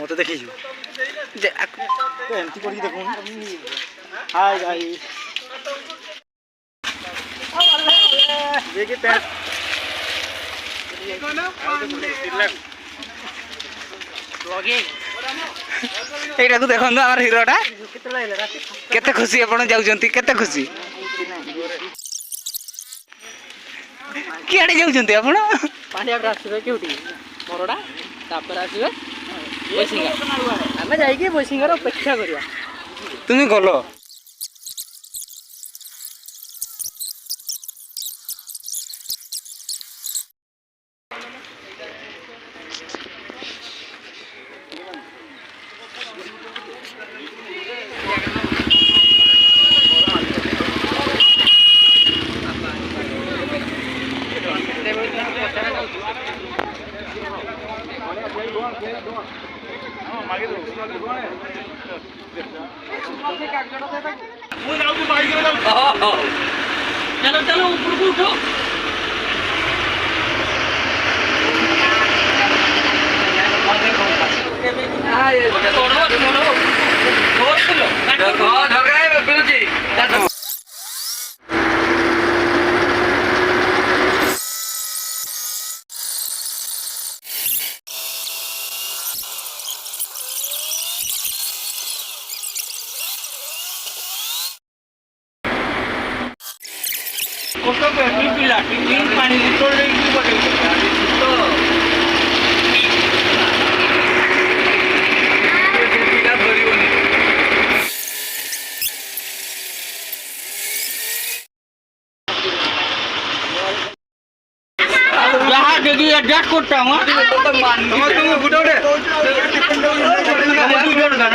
मत देखी एमती कर देख हाय गाइस এইটা কু দেখুন আমার হিরোটা কেতে খুশি আপনার যাচ্ছেন কেতে খুশি কিଆଡେ ଯାଉଛନ୍ତି ଆପଣ पांडिया आसवे केउटी मोरडा तापर आसवे बसिंगा आमे जाइके बसिंगार अपेक्षा करिया তুমি গল चलो चलो ऊपर को उठो कोटो पे पिला टिन पानी निचोड़ लेगी बोले तो पिला भरी होनी यहाँ के लिए डट कोटा हूँ तो मान तुम बुढ़ो रे तुम बुढ़ो ना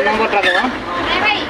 नंबर ट्राक है नहीं भाई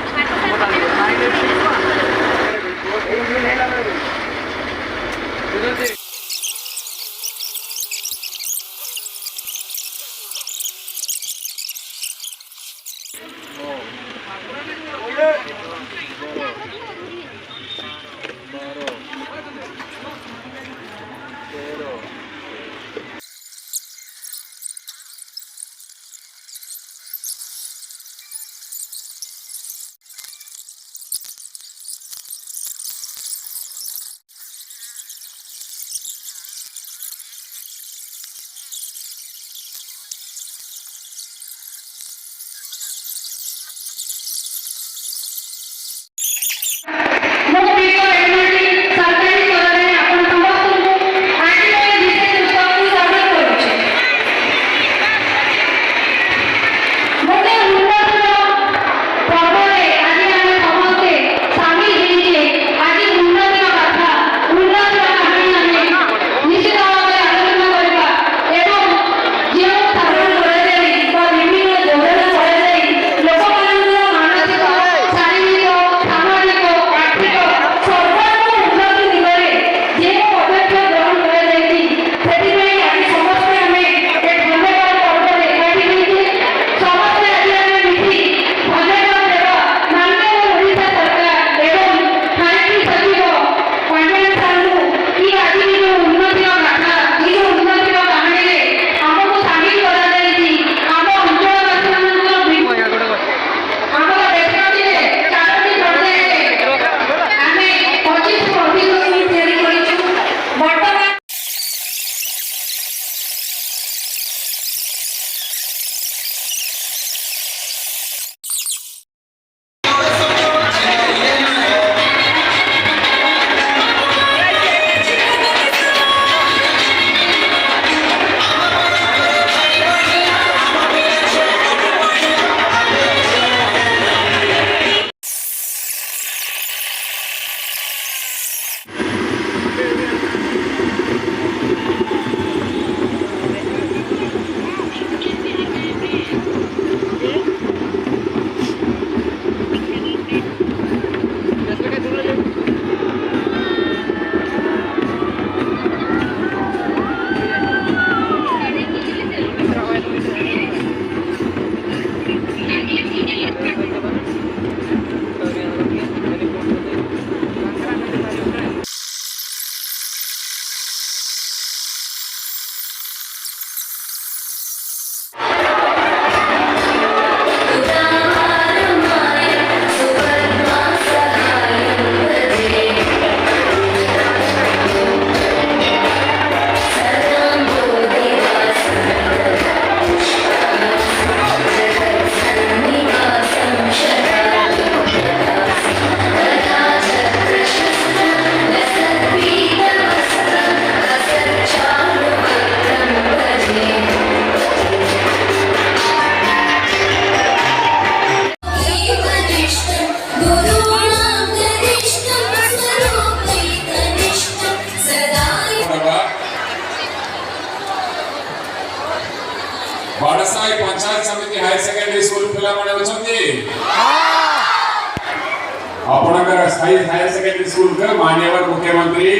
अपनकर स्थायी हायर सेकेंडरी स्कूल के माननीय मुख्यमंत्री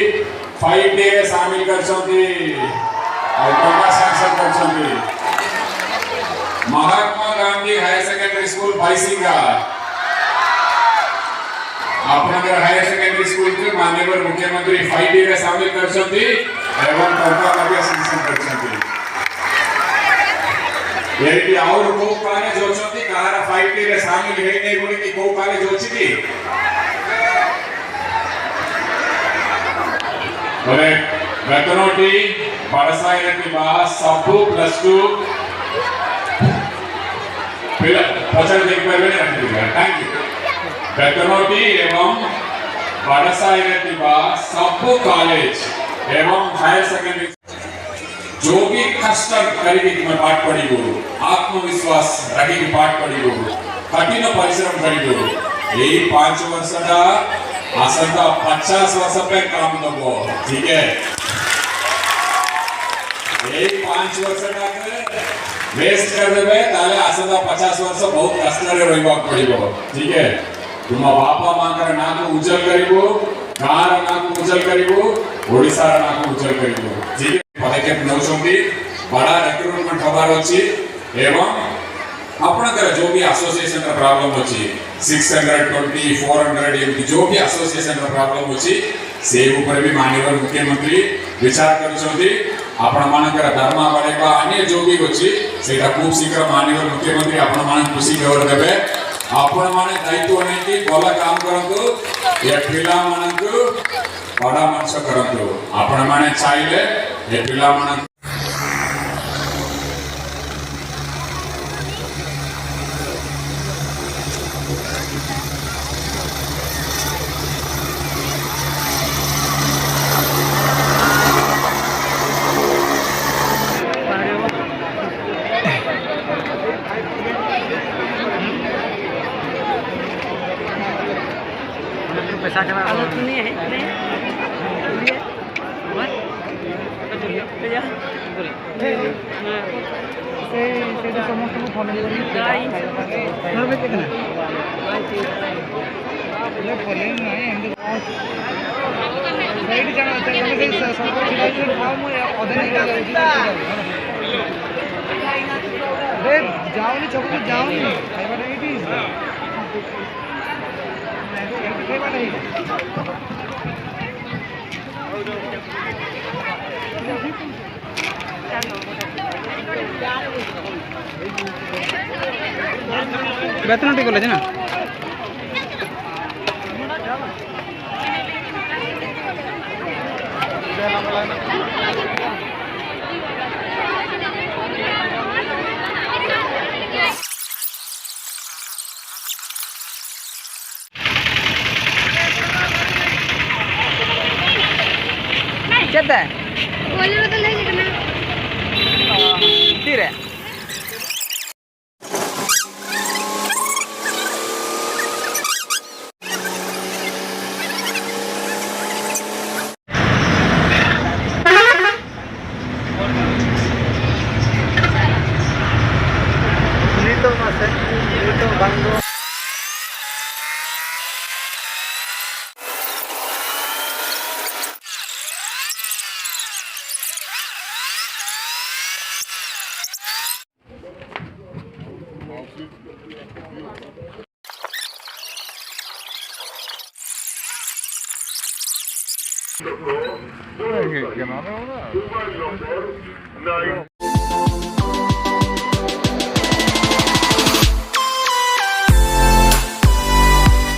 5 डे शामिल करछंती और प्रकाश सांसद करछंती Mahatma Gandhi higher secondary school Businga अपनकर हायर सेकेंडरी स्कूल के माननीय मुख्यमंत्री 5 डे शामिल करछंती एवं प्रकाश सांसद करछंती यही और को कॉलेज होचंती कहारा 5 डे शामिल हे नै बोली कि को कॉलेज होची बोले वेतनोटी बदासाही रे बास सबु +2 फिर पचन देख पर नहीं थैंक यू वेतनोटी एवं बदासाही रे बास सबु कॉलेज एवं हायर सेकेंडरी जो भी कष्ट करके तुम्हें पाठ पढ़ी हो आत्मविश्वास रखी की पाठ पढ़ी हो कठिन परिश्रम करी हो यही 5 वर्ष का आसंता 50 वर्ष पे काम दबो ठीक है यही 5 वर्ष का वेस्ट कर देबे ताले आसंता 50 वर्ष बहुत कष्ट रे रहबा पड़िबो ठीक है तुम बापा मां कर नाम उज्जवल करिबो गार नाम उज्जवल करिबो ओडिसा नाम उज्जवल करिबो ठीक है पदक्षेप नौचंती बड़ा रिक्रूटमेंट हबार अछि एवं आपनकर जो भी एसोसिएशन का प्रॉब्लम अछि 620 400 एमती जो भी एसोसिएशन का प्रॉब्लम अछि से ऊपर भी माननीय मुख्यमंत्री विचार करछंती आपण मानकर धर्मा बड़ेबा अन्य जो भी अछि सेटा खूब शीघ्र माननीय मुख्यमंत्री आपण मान खुशी खबर देबे आपण माने दायित्व नै कि भला काम करंतु या पिला मानंतु बड़ा मंच करंतु आपण माने चाहिले ये पिला मान पैसा करा नहीं है नहीं जाओनी चौक जाओनी वेतनोटी कॉलेज ना केते बोले तो ले लेना तीरे Genau.